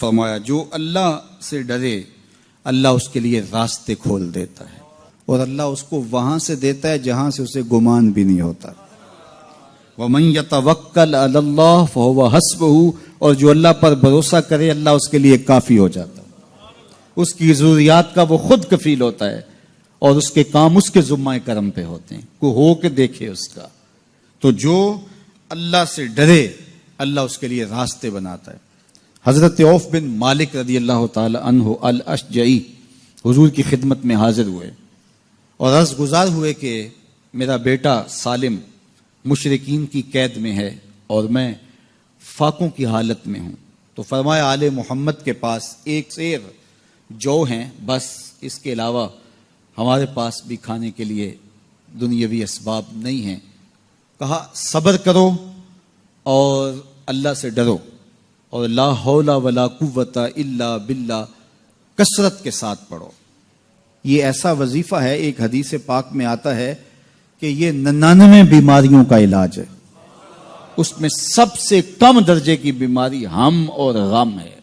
فرمایا جو اللہ سے ڈرے اللہ اس کے لیے راستے کھول دیتا ہے اور اللہ اس کو وہاں سے دیتا ہے جہاں سے اسے گمان بھی نہیں ہوتا. وَمَن يَتَوَكَّلْ عَلَى اللَّهِ فَهُوَ حَسْبُهُ، اور جو اللہ پر بھروسہ کرے اللہ اس کے لیے کافی ہو جاتا ہے. اس کی ضروریات کا وہ خود کفیل ہوتا ہے اور اس کے کام اس کے ذمہ کرم پہ ہوتے ہیں. کو ہو کے دیکھے اس کا. تو جو اللہ سے ڈرے اللہ اس کے لیے راستے بناتا ہے. حضرت عوف بن مالک رضی اللہ تعالی عنہ الاشجعی حضور کی خدمت میں حاضر ہوئے اور عرض گزار ہوئے کہ میرا بیٹا سالم مشرکین کی قید میں ہے اور میں فاقوں کی حالت میں ہوں. تو فرمایا آل محمد کے پاس ایک سیر جو ہیں، بس اس کے علاوہ ہمارے پاس بھی کھانے کے لیے دنیاوی اسباب نہیں ہیں. کہا صبر کرو اور اللہ سے ڈرو اور لا حول ولا قوت الا باللہ کثرت کے ساتھ پڑھو. یہ ایسا وظیفہ ہے، ایک حدیث پاک میں آتا ہے کہ یہ 99 بیماریوں کا علاج ہے. اس میں سب سے کم درجے کی بیماری ہم اور غم ہے.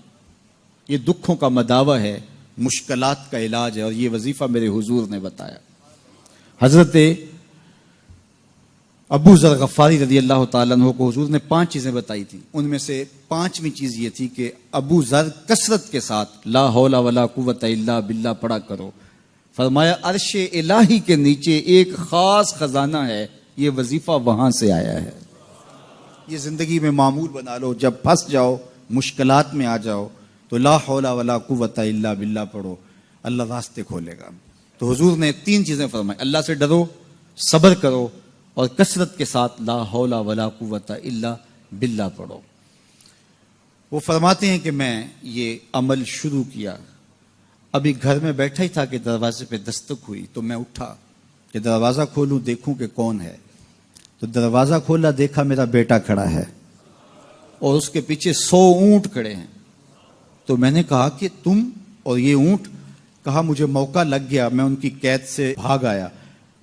یہ دکھوں کا مداوع ہے، مشکلات کا علاج ہے، اور یہ وظیفہ میرے حضور نے بتایا. حضرت ابو ذر غفاری رضی اللہ تعالیٰ عنہ کو حضور نے 5 چیزیں بتائی تھی. ان میں سے 5ویں چیز یہ تھی کہ ابو ذر کثرت کے ساتھ لا حول ولا قوت الا باللہ پڑھا کرو. فرمایا عرش الہی کے نیچے ایک خاص خزانہ ہے، یہ وظیفہ وہاں سے آیا ہے. یہ زندگی میں معمول بنا لو. جب پھنس جاؤ، مشکلات میں آ جاؤ تو لا حول ولا قوت الا باللہ پڑھو، اللہ راستے کھولے گا. تو حضور نے 3 چیزیں فرمائی: اللہ سے ڈرو، صبر کرو اور کثرت کے ساتھ لا حول ولا قوت الا باللہ پڑھو. وہ فرماتے ہیں کہ میں یہ عمل شروع کیا، ابھی گھر میں بیٹھا ہی تھا کہ دروازے پہ دستک ہوئی تو میں اٹھا کہ دروازہ کھولوں دیکھوں کہ کون ہے. تو دروازہ کھولا، دیکھا میرا بیٹا کھڑا ہے اور اس کے پیچھے 100 اونٹ کھڑے ہیں. تو میں نے کہا کہ تم اور یہ اونٹ؟ کہا مجھے موقع لگ گیا، میں ان کی قید سے بھاگ آیا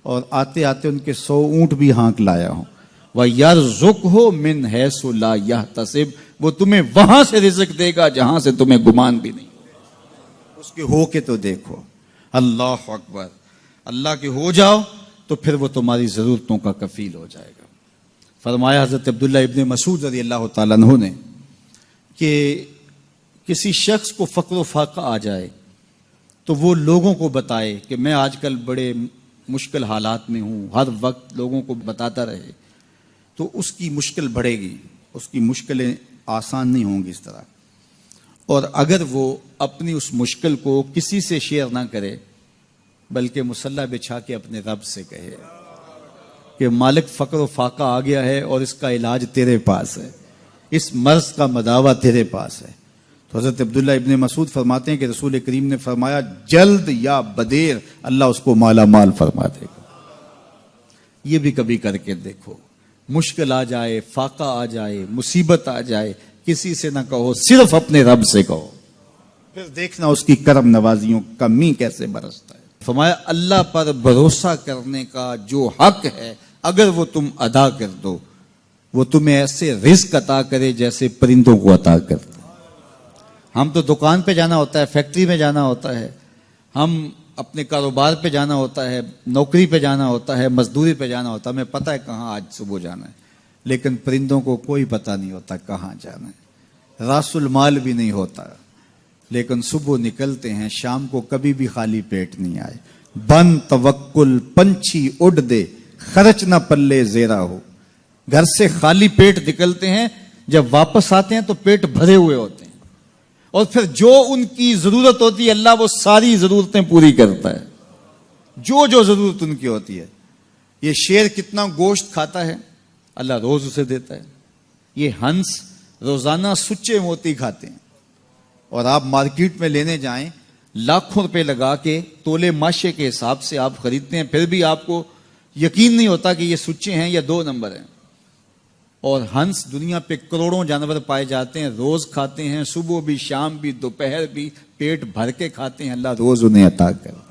اور آتے آتے ان کے 100 اونٹ بھی ہانک لایا ہوں. وَيَرْزُقْهُ مِنْ حَيْثُ لَا يَحْتَسِبُ، وہ تمہیں وہاں سے رزق دے گا جہاں سے تمہیں گمان بھی نہیں. اس کے ہو کے تو دیکھو. اللہ اکبر. اللہ کے ہو جاؤ تو پھر وہ تمہاری ضرورتوں کا کفیل ہو جائے گا. فرمایا حضرت عبداللہ ابن مسعود رضی اللہ تعالیٰ عنہ نے کہ کسی شخص کو فقر و فاقہ آ جائے تو وہ لوگوں کو بتائے کہ میں آج کل بڑے مشکل حالات میں ہوں، ہر وقت لوگوں کو بتاتا رہے تو اس کی مشکل بڑھے گی، اس کی مشکلیں آسان نہیں ہوں گی اس طرح. اور اگر وہ اپنی اس مشکل کو کسی سے شیئر نہ کرے بلکہ مصلی بچھا کے اپنے رب سے کہے کہ مالک فقر و فاقہ آ گیا ہے اور اس کا علاج تیرے پاس ہے، اس مرض کا مداوع تیرے پاس ہے. تو حضرت عبداللہ ابن مسعود فرماتے ہیں کہ رسول کریم نے فرمایا جلد یا بدیر اللہ اس کو مالا مال فرما دے گا. یہ بھی کبھی کر کے دیکھو. مشکل آ جائے، فاقہ آ جائے، مصیبت آ جائے، کسی سے نہ کہو، صرف اپنے رب سے کہو، پھر دیکھنا اس کی کرم نوازیوں کا می کیسے برستا ہے. فرمایا اللہ پر بھروسہ کرنے کا جو حق ہے اگر وہ تم ادا کر دو وہ تمہیں ایسے رزق عطا کرے جیسے پرندوں کو عطا کرتا. ہم تو دکان پہ جانا ہوتا ہے، فیکٹری میں جانا ہوتا ہے، ہم اپنے کاروبار پہ جانا ہوتا ہے، نوکری پہ جانا ہوتا ہے، مزدوری پہ جانا ہوتا ہے، ہمیں پتہ ہے کہاں آج صبح جانا ہے. لیکن پرندوں کو کوئی پتہ نہیں ہوتا کہاں جانا ہے، راس المال بھی نہیں ہوتا، لیکن صبح نکلتے ہیں، شام کو کبھی بھی خالی پیٹ نہیں آئے. بن توکل پنچھی اڑ دے، خرچ نہ پلے زیرا ہو. گھر سے خالی پیٹ نکلتے ہیں، جب واپس آتے ہیں تو پیٹ بھرے ہوئے ہوتے ہیں، اور پھر جو ان کی ضرورت ہوتی ہے اللہ وہ ساری ضرورتیں پوری کرتا ہے، جو ضرورت ان کی ہوتی ہے. یہ شیر کتنا گوشت کھاتا ہے اللہ روز اسے دیتا ہے. یہ ہنس روزانہ سچے موتی کھاتے ہیں، اور آپ مارکیٹ میں لینے جائیں لاکھوں روپے لگا کے تولے ماشے کے حساب سے آپ خریدتے ہیں، پھر بھی آپ کو یقین نہیں ہوتا کہ یہ سچے ہیں یا 2 نمبر ہیں. اور ہنس دنیا پہ کروڑوں جانور پائے جاتے ہیں، روز کھاتے ہیں، صبح بھی، شام بھی، دوپہر بھی، پیٹ بھر کے کھاتے ہیں، اللہ روز انہیں عطا کرتا ہے.